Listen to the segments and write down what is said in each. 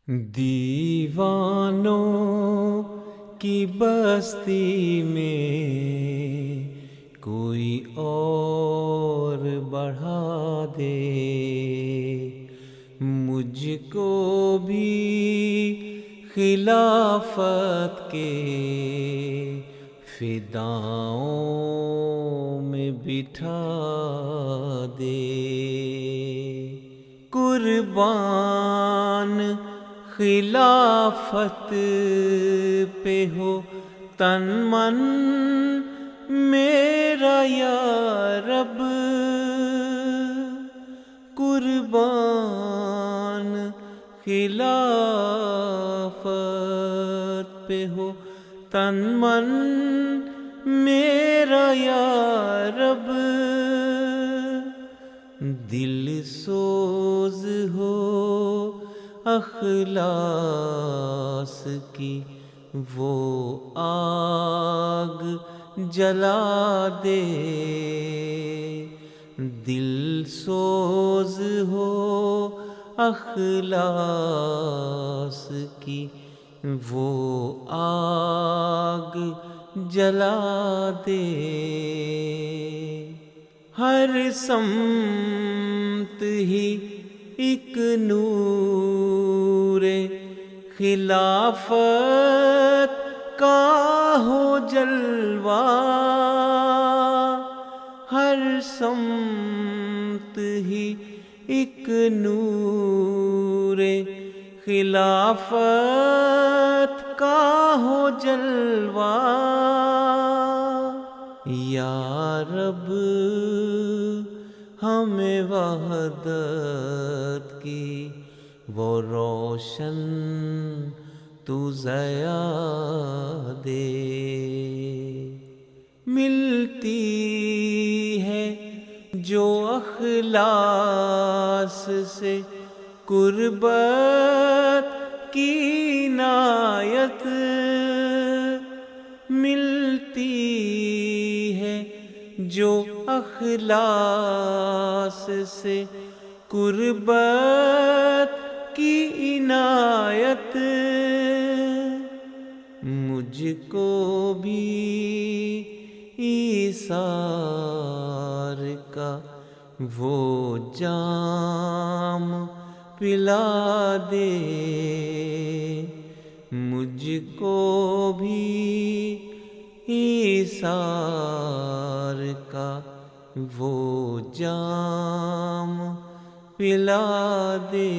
دیوانوں کی بستی میں کوئی اور بڑھا دے، مجھ کو بھی خلافت کے فداؤں میں بٹھا دے۔ قربان خلافت پہ ہو تن من میرا یا رب، قربان خلافت پہ ہو تن من میرا یا رب، دل سوز ہو اخلاص کی وہ آگ جلا دے، دل سوز ہو اخلاص کی وہ آگ جلا دے۔ ہر سمت ہی ایک نور خلافت کا ہو جلوہ، ہر سمت ہی ایک نور خلافت کا ہو جلوہ، یا رب ہمیں وحدت کی وہ روشن تو ضیاء دے۔ ملتی ہے جو اخلاص سے قربت کی عنایت، ملتی ہے جو اخلاص سے قربت کی عنایت، مجھ کو بھی ایثار کا وہ جام پلا دے، مجھ کو بھی ایثار کا وہ جام پلا دے۔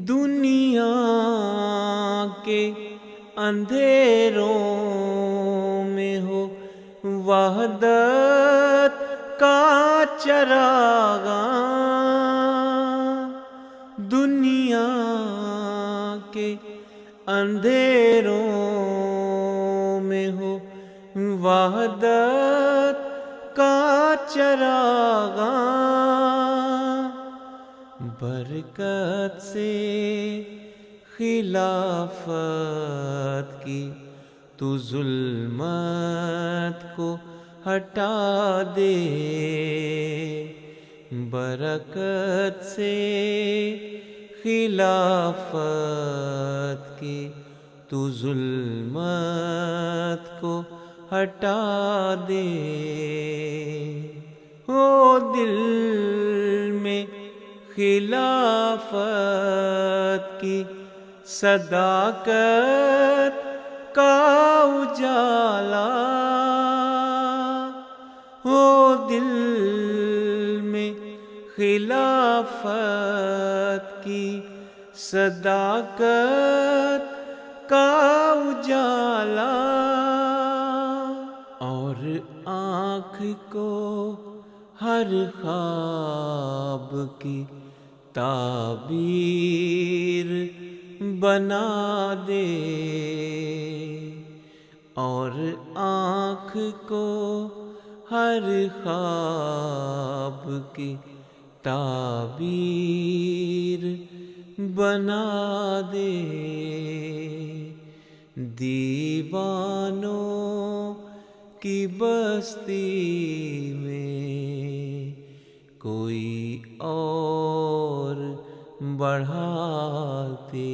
دنیا کے اندھیروں میں ہو وحدت کا چراغ، دنیا کے اندھیروں میں ہو وحدت کا چراغ، برکت سے خلافت کی تو ظلمت کو ہٹا دے، برکت سے خلافت کی تو ظلمت کو ہٹا دے۔ او دل میں خلافت کی صداقت کا اجالا، او دل میں خلافت کی صداقت کا اجالا، اور آنکھ کو ہر خواب کی تعبیر بنا دے، اور آنکھ کو ہر خواب کی تعبیر بنا دے۔ دیوانوں کی بستی میں کوئی اور بڑھاتے